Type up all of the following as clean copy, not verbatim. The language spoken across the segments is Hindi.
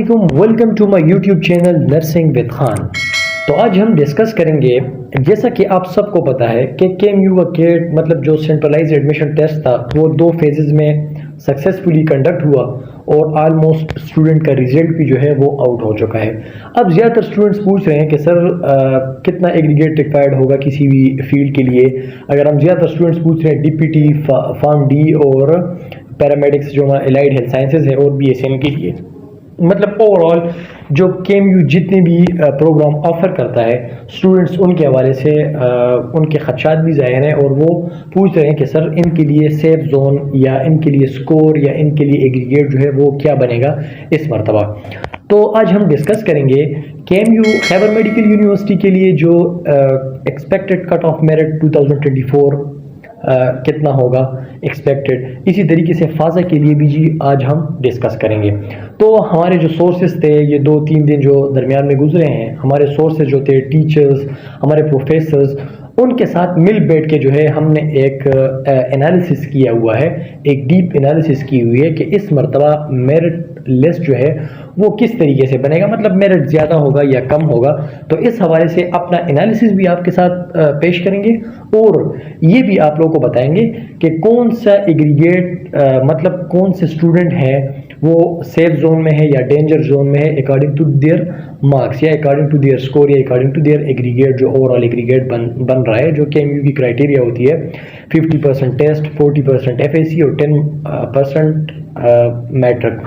अस्सलामुअलैकुम, welcome to my YouTube channel nursing with Khan. तो आज हम डिस्कस करेंगे, जैसा कि आप सबको पता है कि केएमयू का केट मतलब जो सेंट्रलाइज एडमिशन टेस्ट था वो 2 फेजेस में सक्सेसफुली कंडक्ट हुआ और ऑलमोस्ट स्टूडेंट का रिजल्ट भी जो है वो आउट हो चुका है। अब ज़्यादातर स्टूडेंट्स पूछ रहे हैं कि सर कितना एग्रीगेट रिक्वायर्ड होगा किसी भी फील्ड के लिए। अगर हम ज़्यादातर स्टूडेंट्स पूछ रहे हैं डीपीटी, फार्म डी और पैरामेडिक्स जो एलाइड हेल्थ साइंसेज है और बीएसएम के लिए, मतलब ओवरऑल जो केएमयू जितने भी प्रोग्राम ऑफर करता है स्टूडेंट्स उनके हवाले से उनके खदशात भी ज़ाहिर हैं और वो पूछ रहे हैं कि सर इनके लिए सेफ जोन या इनके लिए स्कोर या इनके लिए एग्रीगेट जो है वो क्या बनेगा इस मरतबा। तो आज हम डिस्कस करेंगे केएमयू खैबर मेडिकल यूनिवर्सिटी के लिए जो एक्सपेक्टेड कट ऑफ मेरिट 2024 कितना होगा एक्सपेक्टेड। इसी तरीके से फाजा के लिए भी जी आज हम डिस्कस करेंगे। तो हमारे जो सोर्सेज थे ये 2-3 दिन जो दरमियान में गुजरे हैं, हमारे सोर्सेज जो थे टीचर्स, हमारे प्रोफेसर्स, उनके साथ मिल बैठ के जो है हमने एक एनालिसिस किया हुआ है, एक डीप एनालिसिस की हुई है कि इस मरतबा मेरिट लिस्ट जो है वो किस तरीके से बनेगा, मतलब मेरिट ज़्यादा होगा या कम होगा। तो इस हवाले से अपना एनालिसिस भी आपके साथ पेश करेंगे और ये भी आप लोगों को बताएंगे कि कौन सा एग्रीगेट मतलब कौन से स्टूडेंट हैं वो सेफ जोन में है या डेंजर जोन में है अकॉर्डिंग टू देयर मार्क्स या अकॉर्डिंग टू देयर स्कोर या अकॉर्डिंग टू देयर एग्रीगेट जो ओवरऑल एग्रीगेट बन रहा है, जो केएमयू की क्राइटेरिया होती है 50% टेस्ट, 40% एफएसी और 10% मैट्रिक।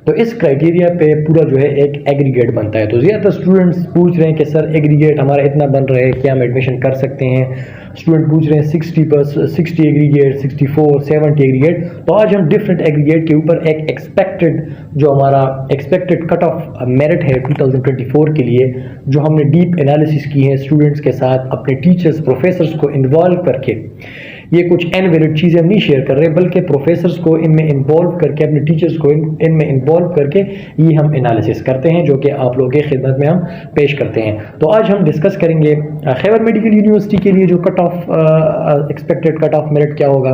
तो इस क्राइटेरिया पे पूरा जो है एक एग्रीगेट बनता है। तो ज़्यादातर स्टूडेंट्स पूछ रहे हैं कि सर एग्रीगेट हमारा इतना बन रहा है क्या हम एडमिशन कर सकते हैं। स्टूडेंट पूछ रहे हैं 60 एग्रीगेट, 64, 70 एग्रीगेट। तो आज हम डिफरेंट एग्रीगेट के ऊपर एक एक्सपेक्टेड जो हमारा एक्सपेक्टेड कट ऑफ मेरिट है 2024 के लिए, जो हमने डीप एनालिसिस की है स्टूडेंट्स के साथ, अपने टीचर्स प्रोफेसर्स को इन्वॉल्व करके। ये कुछ अनवैलिड चीज़ें हम नहीं शेयर कर रहे बल्कि प्रोफेसर्स को इनमें इन्वॉल्व करके, अपने टीचर्स को इनमें इन्वॉल्व करके ये हम एनालिसिस करते हैं, जो कि आप लोगों की खिदमत में हम पेश करते हैं। तो आज हम डिस्कस करेंगे खैबर मेडिकल यूनिवर्सिटी के लिए जो cut off expected cut off merit क्या होगा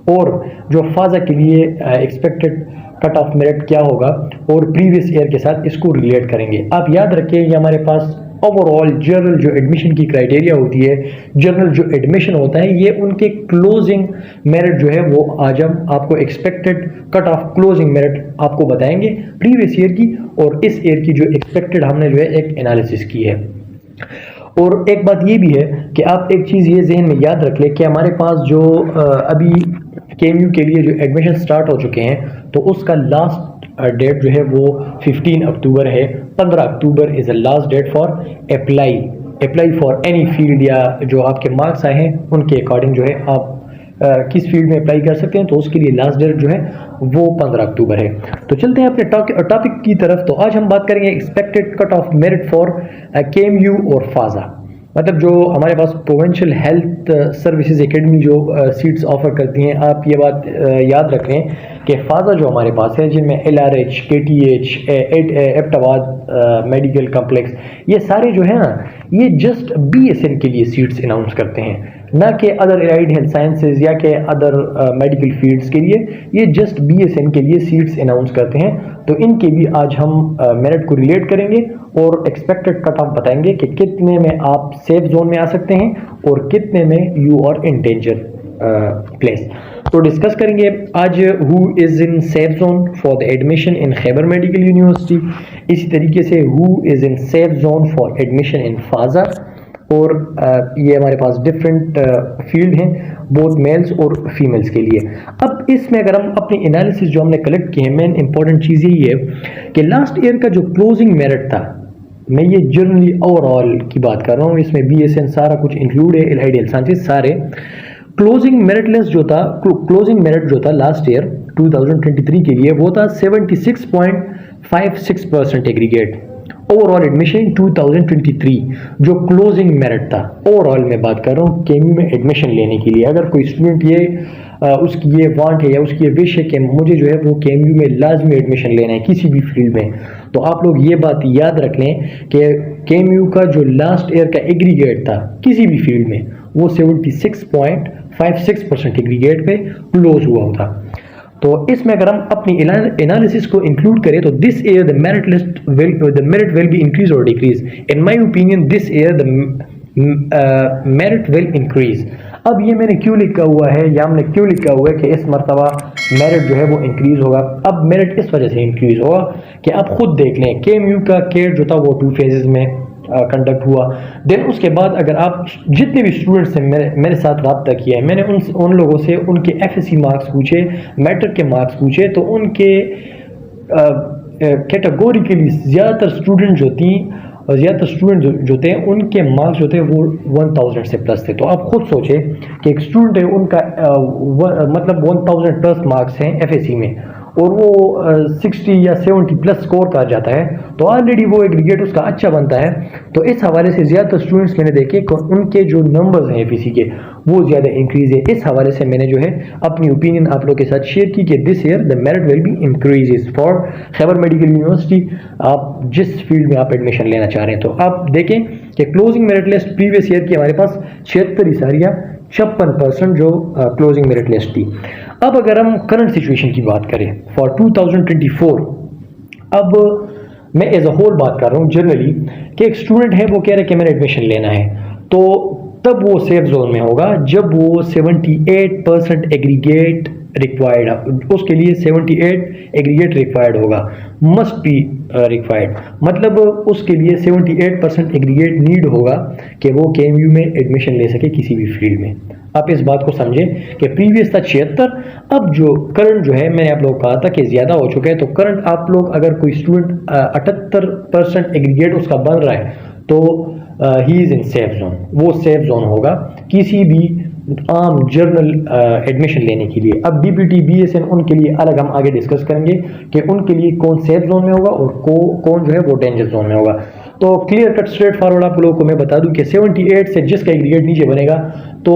और जो फाजा के लिए एक्सपेक्टेड कट ऑफ मेरिट क्या होगा और प्रीवियस ईयर के साथ इसको रिलेट करेंगे। आप याद रखिए ये हमारे पास ओवरऑल जनरल जो एडमिशन की क्राइटेरिया होती है, जनरल जो एडमिशन होता है, ये उनके क्लोजिंग मेरिट जो है वो आज हम आपको expected cut of closing merit आपको बताएंगे प्रीवियस ईयर की और इस ईयर की जो एक्सपेक्टेड हमने जो है एक एनालिसिस की है। और एक बात ये भी है कि आप एक चीज़ ये जहन में याद रख लें कि हमारे पास जो अभी केएमयू के लिए जो एडमिशन स्टार्ट हो चुके हैं तो उसका लास्ट डेट जो है वो 15 अक्टूबर है। 15 October is the last date for apply for any field, या जो आपके मार्क्स आए हैं उनके अकॉर्डिंग जो है आप किस फील्ड में अप्लाई कर सकते हैं। तो उसके लिए लास्ट डेट जो है वो 15 अक्टूबर है। तो चलते हैं अपने टॉपिक की तरफ। तो आज हम बात करेंगे expected cut off merit for KMU और फाजा, मतलब जो हमारे पास प्रोविंशियल हेल्थ सर्विसेज एकेडमी जो सीट्स ऑफर करती हैं। आप ये बात याद रखें कि फाजा जो हमारे पास है, जिनमें एलआरएच, केटीएच, एबटाबाद मेडिकल कम्प्लेक्स, ये सारे जो है ना ये जस्ट बीएसएन के लिए सीट्स अनाउंस करते हैं, ना कि अदर एलाइड हेल्थ साइंसेज या के अदर मेडिकल फील्ड्स के लिए। ये जस्ट बीएसएन के लिए सीट्स अनाउंस करते हैं। तो इनके भी आज हम मेरिट को रिलेट करेंगे और एक्सपेक्टेड कट ऑफ बताएंगे कि कितने में आप सेफ जोन में आ सकते हैं और कितने में you are in danger place. तो डिस्कस करेंगे आज who is in safe zone for the admission in Khyber Medical University, इसी तरीके से who is in safe zone for admission in FATA. और ये हमारे पास डिफरेंट फील्ड हैं बोथ मेल्स और फीमेल्स के लिए। अब इसमें अगर हम अपनी एनालिसिस जो हमने कलेक्ट की है, मेन इंपॉर्टेंट चीज़ यही है कि लास्ट ईयर का जो क्लोजिंग मेरिट था, मैं ये जनरली ओवरऑल की बात कर रहा हूँ, इसमें बीएसएन सारा कुछ इंक्लूड है, एलाइड हेल्थ साइंसेज सारे। क्लोजिंग मेरिट लिस्ट जो था, क्लोजिंग मेरिट जो था लास्ट ईयर 2023 के लिए वो था 76.56% एग्रीगेट ओवरऑल एडमिशन इन 2023 जो क्लोजिंग मेरिट था। ओवरऑल मैं बात कर रहा हूँ केएमयू में एडमिशन लेने के लिए। अगर कोई स्टूडेंट ये उसकी ये वांट है या उसकी ये विश है कि मुझे जो है वो केएमयू में लाजमी एडमिशन लेना है किसी भी फील्ड में, तो आप लोग ये बात याद रख लें कि केएमयू का जो लास्ट ईयर का एग्रीगेट था किसी भी फील्ड में वो 76.56% एग्रीगेट पे क्लोज हुआ था। तो इसमें अगर हम अपनी एनालिसिस को इंक्लूड करें तो this year the merit will be increase और decrease. In my opinion this year the merit will increase. अब ये मैंने क्यों लिखा हुआ है या हमने क्यों लिखा हुआ है कि इस मरतबा मेरिट जो है वो इंक्रीज होगा। अब मेरिट इस वजह से इंक्रीज होगा कि आप खुद देख लें KMU का केट जो था वो 2 फेजेस में कंडक्ट हुआ। देन उसके बाद अगर आप जितने भी स्टूडेंट्स हैं मेरे साथ रब्ता किया है, मैंने उन लोगों से उनके FSC मार्क्स पूछे, मैट्रिक के मार्क्स पूछे, तो उनके कैटेगोरिकली ज़्यादातर स्टूडेंट जो थे उनके मार्क्स जो थे वो 1000 से प्लस थे। तो आप खुद सोचें कि एक स्टूडेंट है उनका मतलब 1000 प्लस मार्क्स हैं FSC में और वो 60 या 70 प्लस स्कोर कर जाता है तो ऑलरेडी वो एग्रीगेट उसका अच्छा बनता है। तो इस हवाले से ज़्यादातर स्टूडेंट्स मैंने देखे उनके जो नंबर्स हैं FSC के वो ज़्यादा इंक्रीज है। इस हवाले से मैंने जो है अपनी ओपिनियन आप लोग के साथ शेयर की कि this year the merit will be increases for Khyber Medical university. आप जिस फील्ड में आप एडमिशन लेना चाह रहे हैं तो आप देखें कि closing merit list previous year की हमारे पास 76 इशारिया 56% जो क्लोजिंग मेरिट लिस्ट थी। अब अगर हम करंट सिचुएशन की बात करें फॉर 2024, अब मैं एज अ होल बात कर रहा हूँ जनरली कि एक स्टूडेंट है वो कह रहा है कि मैंने एडमिशन लेना है, तो तब वो सेफ जोन में होगा जब वो 78% एग्रीगेट रिक्वायर्ड, उसके लिए 78 एग्रीगेट रिक्वायर्ड होगा, मस्ट बी रिक्वायर्ड, मतलब उसके लिए 78% एग्रीगेट नीड होगा कि वो KMU में एडमिशन ले सके किसी भी फील्ड में। आप इस बात को समझें कि प्रीवियस था 76, अब जो करंट जो है मैंने आप लोग को कहा था कि ज़्यादा हो चुका है। तो करंट आप लोग अगर कोई स्टूडेंट 78% एग्रीगेट उसका बन रहा है तो he is in safe zone, वो सेफ जोन होगा किसी भी आम जर्नल एडमिशन लेने के लिए। अब DPT BSN उनके लिए अलग हम आगे डिस्कस करेंगे कि उनके लिए कौन सेफ जोन में होगा और कौन जो है वो डेंजर जोन में होगा। तो क्लियर कट स्ट्रेट फॉरवर्ड आप लोगों को मैं बता दूं कि 78 से जिसका एग्रीगेट नीचे बनेगा तो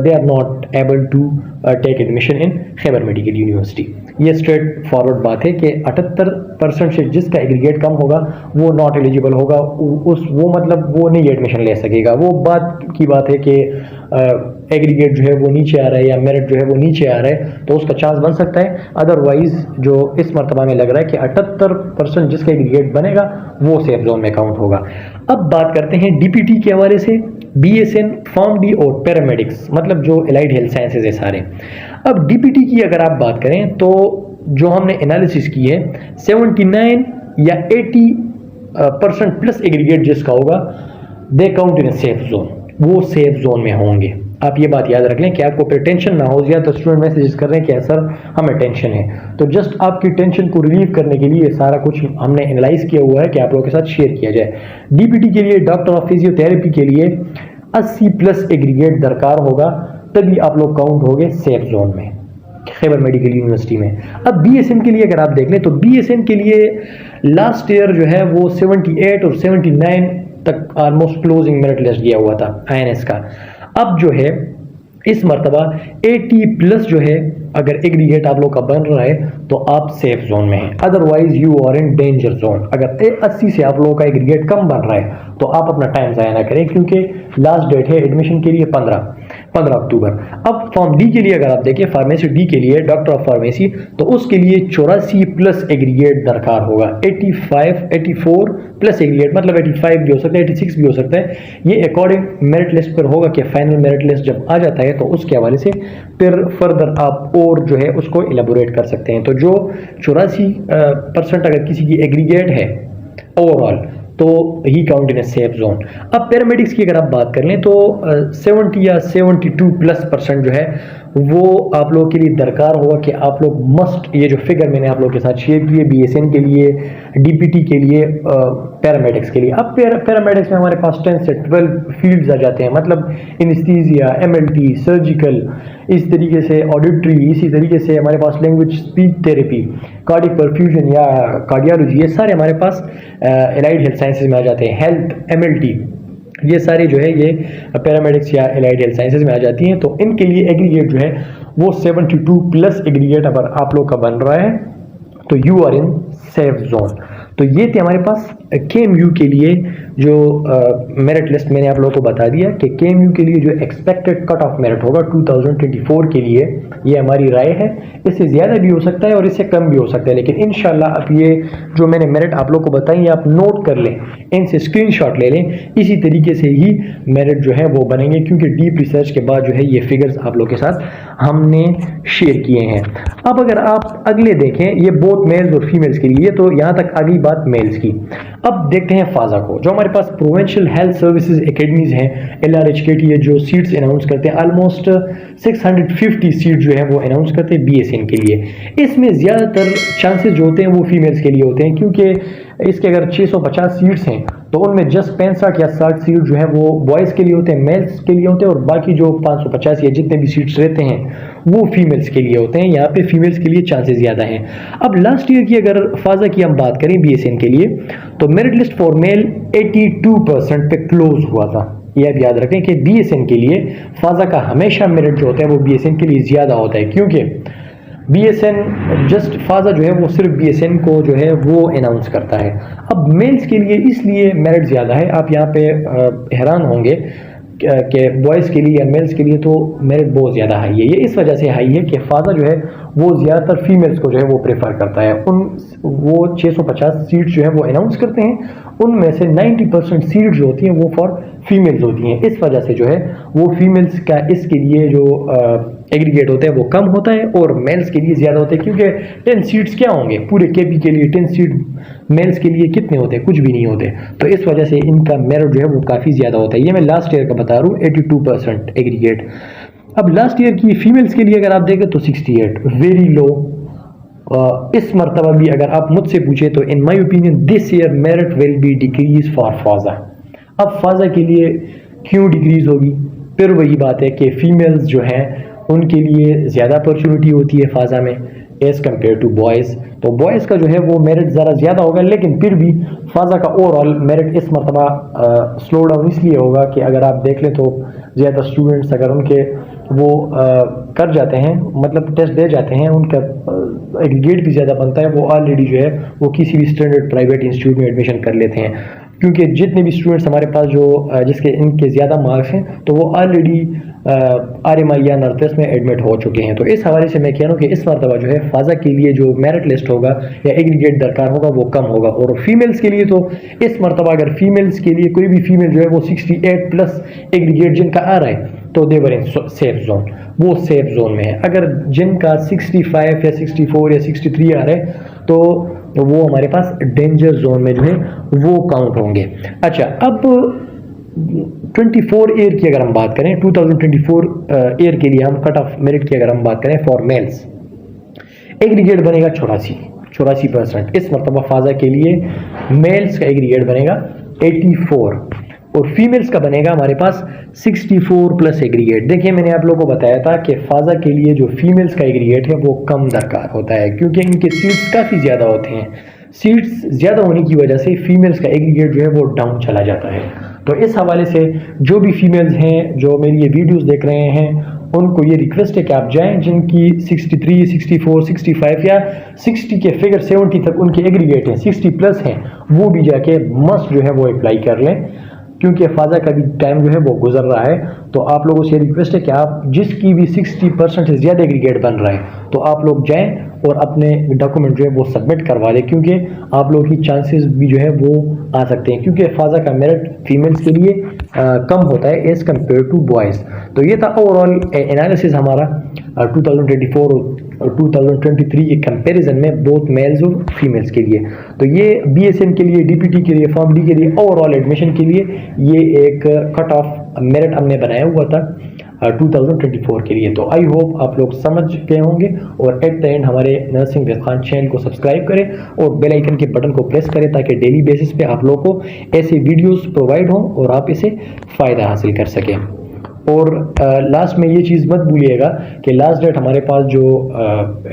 they are not able to take admission in Khyber Medical University. ये स्ट्रेट फॉरवर्ड बात है कि 78% से जिसका एग्रीगेट कम होगा वो नॉट एलिजिबल होगा, वो नहीं एडमिशन ले सकेगा। वो बात की बात है कि एग्रीगेट जो है वो नीचे आ रहा है या मेरिट जो है वो नीचे आ रहा है तो उसका चांस बन सकता है। अदरवाइज जो इस मरतबा में लग रहा है कि 78% जिसका एग्रीगेट बनेगा वो सेफ जोन में काउंट होगा। अब बात करते हैं DPT के हवाले से, BSN, PharmD और पैरामेडिक्स, मतलब जो एलाइड हेल्थ साइंसेज है सारे। अब DPT की अगर आप बात करें तो जो हमने एनालिसिस की है 79 या 80% प्लस एग्रीगेट जिसका होगा they count in safe zone, वो सेफ जोन में होंगे। आप ये बात याद रख लें कि आपको फिर टेंशन ना हो। ज़्यादा स्टूडेंट मैसेज कर रहे हैं कि सर हमें टेंशन है, तो जस्ट आपकी टेंशन को रिलीव करने के लिए सारा कुछ हमने एनालाइज किया हुआ है कि आप लोगों के साथ शेयर किया जाए। DPT के लिए डॉक्टर ऑफ फिजियोथेरेपी के लिए 80 प्लस एग्रीगेट दरकार होगा, तभी आप लोग काउंट होंगे सेफ जोन में खैबर मेडिकल यूनिवर्सिटी में। अब BSN के लिए अगर आप देख लें तो BSN के लिए लास्ट ईयर जो है वो 78 और 79 तक ऑलमोस्ट क्लोजिंग मेरिट लिस्ट दिया हुआ था INS का। अब जो है इस मरतबा 80 प्लस जो है अगर एग्रीगेट आप लोग का बन रहा है तो आप सेफ जोन में हैं, otherwise you are in danger zone. अगर 80 से आप लोगों का एग्रीगेट कम बन रहा है तो आप अपना टाइम ज़ाया ना करें, क्योंकि लास्ट डेट है एडमिशन के लिए 15 अक्टूबर। अब फॉर्म D के लिए अगर आप देखें, फार्मेसी D के लिए डॉक्टर ऑफ फार्मेसी, तो उसके लिए 84 प्लस एग्रीगेट दरकार होगा। 84 प्लस एग्रीगेट मतलब 85 भी हो सकता है, 86 भी हो सकता है। ये अकॉर्डिंग मेरिट लिस्ट पर होगा कि फाइनल मेरिट लिस्ट जब आ जाता है तो उसके हवाले से फिर फर्दर आप और जो है उसको एलेबोरेट कर सकते हैं। तो जो 84% अगर किसी की एग्रीगेट है ओवरऑल तो ही count in a safe zone. अब पैरामेडिक्स की अगर आप बात कर लें तो 70 या 72+% जो है वो आप लोगों के लिए दरकार होगा कि आप लोग मस्ट, ये जो फिगर मैंने आप लोगों के साथ शेयर की है BSN के लिए, DPT के लिए, पैरामेडिक्स के लिए। अब पैरामेडिक्स में हमारे पास 10 से 12 फील्ड्स आ जाते हैं, मतलब एनेस्थीसिया, MLT, सर्जिकल, इस तरीके से ऑडिटरी, इसी तरीके से हमारे पास language speech therapy, cardiac perfusion या कार्डियोलॉजी, ये सारे हमारे पास एलाइड हेल्थ साइंसेज में आ जाते हैं। हेल्थ, MLT, ये सारे जो है ये पैरामेडिक्स या एलाइड हेल्थ साइंसेज में आ जाती हैं। तो इनके लिए एग्रीगेट जो है वो 72 प्लस एग्रीगेट अगर आप लोग का बन रहा है तो you are in safe zone. तो ये थे हमारे पास KMU के लिए जो मेरिट लिस्ट मैंने आप लोगों को बता दिया कि KMU के लिए जो एक्सपेक्टेड कट ऑफ मेरिट होगा 2024 के लिए, ये हमारी राय है। इससे ज़्यादा भी हो सकता है और इससे कम भी हो सकता है, लेकिन इंशाल्लाह अब ये जो मैंने मेरिट आप लोगों को बताई आप नोट कर लें, इनसे स्क्रीनशॉट ले लें। इसी तरीके से ही मेरिट जो है वो बनेंगे, क्योंकि डीप रिसर्च के बाद जो है ये फिगर्स आप लोगों के साथ हमने शेयर किए हैं। अब अगर आप अगले देखें, ये बोथ मेल्स और फीमेल्स के लिए, तो यहाँ तक आ गई बात मेल्स की। अब देखते हैं फाजा को, जो हमारे पास प्रोविंशियल हेल्थ सर्विसेज एकेडमीज हैं, LRHKT है जो सीट्स अनाउंस करते हैं, ऑलमोस्ट 650 सीट जो है वो अनाउंस करते हैं BSN के लिए। इसमें ज़्यादातर चांसेस जो होते हैं वो फीमेल्स के लिए होते हैं, क्योंकि इसके अगर 650 सीट्स हैं तो उनमें जस्ट 65 या 60 सीट जो है वो बॉयज़ के लिए होते हैं, मेल्स के लिए होते हैं, और बाकी जो 550 या जितने भी सीट्स रहते हैं वो फीमेल्स के लिए होते हैं। यहाँ पे फीमेल्स के लिए चांसेस ज़्यादा हैं। अब लास्ट ईयर की अगर फाजा की हम बात करें BSN के लिए, तो मेरिट लिस्ट फॉर मेल 82% पे क्लोज हुआ था। ये आप याद रखें कि BSN के लिए फाजा का हमेशा मेरिट जो होता है वो BSN के लिए ज़्यादा होता है, क्योंकि BSN जस्ट फाजा जो है वो सिर्फ BSN को जो है वो अनाउंस करता है। अब मेल्स के लिए इसलिए मेरिट ज़्यादा है, आप यहाँ पे हैरान होंगे कि बॉयज़ के लिए या मेल्स के लिए तो मेरिट बहुत ज़्यादा हाई है। ये इस वजह से हाई है कि फाजा जो है वो ज़्यादातर फीमेल्स को जो है वो प्रेफर करता है। वो 650 सीट जो है वो अनाउंस करते हैं, उनमें से 90% सीट जो होती हैं वो फॉर फीमेल्स होती हैं। इस वजह से जो है वो फीमेल्स का इसके लिए जो एग्रीगेट होता है वो कम होता है और मेल्स के लिए ज़्यादा होता है, क्योंकि 10 सीट्स क्या होंगे पूरे KP के लिए, 10 सीट मेल्स के लिए कितने होते हैं, कुछ भी नहीं होते। तो इस वजह से इनका मेरिट जो है वो काफ़ी ज़्यादा होता है। ये मैं लास्ट ईयर का बता रहा हूँ, 82% एग्रीगेट। अब लास्ट ईयर की फीमेल्स के लिए अगर आप देखें तो 68, वेरी लो। इस मरतबा भी अगर आप मुझसे पूछे तो in my opinion this year merit will be decrease for फाजा। अब फाजा के लिए क्यों डिक्रीज होगी? फिर वही बात है कि फीमेल्स जो हैं उनके लिए ज़्यादा अपॉर्चुनिटी होती है फाजा में एज़ कम्पेयर टू बॉयज़। तो बॉयज़ का जो है वो मेरिट ज़रा ज़्यादा होगा, लेकिन फिर भी फाजा का ओवरऑल मेरिट इस मरतबा स्लो डाउन इसलिए होगा कि अगर आप देख लें तो ज़्यादा स्टूडेंट्स अगर उनके वो कर जाते हैं, मतलब टेस्ट दे जाते हैं, उनका एग्रीगेट भी ज़्यादा बनता है, वो ऑलरेडी जो है वो किसी भी स्टैंडर्ड प्राइवेट इंस्टीट्यूट में एडमिशन कर लेते हैं। क्योंकि जितने भी स्टूडेंट्स हमारे पास जो जिसके इनके ज़्यादा मार्क्स हैं तो वो ऑलरेडी RMI या नॉर्थवेस्ट में एडमिट हो चुके हैं। तो इस हवाले से मैं कह रहा हूँ कि इस मरतबा जो है फाजा के लिए जो मेरिट लिस्ट होगा या एग्रीगेट दरकार होगा वो कम होगा। और फीमेल्स के लिए तो इस मरतबा अगर फीमेल्स के लिए कोई भी फीमेल जो है वो 68+ एग्रीगेट जिनका आ रहा है तो देवर इन सेफ जोन, वो सेफ जोन में है। अगर जिनका 65 या 64 या 63 आ रहा है तो वो हमारे पास डेंजर जोन में जो है वो काउंट होंगे। अच्छा, अब 24 ईयर की अगर हम बात करें, 2024 ईयर के लिए हम कट ऑफ मेरिट की अगर हम बात करें फॉर मेल्स, एग्रीगेट बनेगा 84%। इस मरतबा फाजा के लिए मेल्स का एग्रीगेट बनेगा 84 और फीमेल्स का बनेगा हमारे पास 64+ एग्रीगेट। देखिए मैंने आप लोगों को बताया था कि फाजा के लिए जो फीमेल्स का एग्रीगेट है वो कम दरकार होता है, क्योंकि इनके सीट्स काफ़ी ज़्यादा होते हैं। सीट्स ज़्यादा होने की वजह से फीमेल्स का एग्रीगेट जो है वो डाउन चला जाता है। तो इस हवाले से जो भी फीमेल्स हैं जो मेरी ये वीडियोस देख रहे हैं उनको ये रिक्वेस्ट है कि आप जाएं जिनकी 63, 64, 65 या 60 के फिगर 70 तक उनके एग्रीगेट हैं, 60+ हैं, वो भी जाके मस्ट जो है वो अप्लाई कर लें, क्योंकि फाजा का भी टाइम जो है वो गुजर रहा है। तो आप लोगों से रिक्वेस्ट है कि आप जिसकी भी 60% से ज़्यादा एग्रीगेट बन रहा है तो आप लोग जाएं और अपने डॉक्यूमेंट जो है वो सबमिट करवा दें, क्योंकि आप लोगों की चांसेस भी जो है वो आ सकते हैं, क्योंकि फाजा का मेरिट फीमेल्स के लिए कम होता है एज़ कम्पेयर टू बॉयज़। तो ये था ओवरऑल एनालिसिस हमारा 2024 और 2023 के कंपैरिजन में बोथ मेल्स और फीमेल्स के लिए। तो ये BSN के लिए, DPT के लिए, फॉर्म D के लिए, ओवरऑल एडमिशन के लिए ये एक कट ऑफ मेरिट हमने बनाया हुआ था 2024 के लिए। तो आई होप आप लोग समझ गए होंगे और एट द एंड हमारे नर्सिंग विद खान चैनल को सब्सक्राइब करें और बेल आइकन के बटन को प्रेस करें ताकि डेली बेसिस पे आप लोगों को ऐसे वीडियोस प्रोवाइड हों और आप इसे फ़ायदा हासिल कर सकें। और लास्ट में ये चीज़ मत भूलिएगा कि लास्ट डेट हमारे पास जो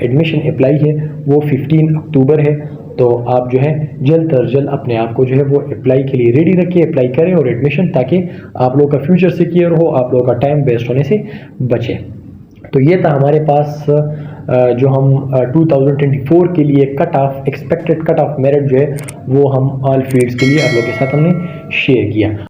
एडमिशन अप्लाई है वो 15 अक्टूबर है। तो आप जो है जल्द अज जल्द अपने आप को जो है वो अप्लाई के लिए रेडी रखिए, अप्लाई करें और एडमिशन, ताकि आप लोगों का फ्यूचर सिक्योर हो, आप लोगों का टाइम वेस्ट होने से बचे। तो ये था हमारे पास जो हम 2024 के लिए cut off expected cut off merit जो है वो हम ऑल फील्ड्स के लिए आप लोगों के साथ हमने शेयर किया।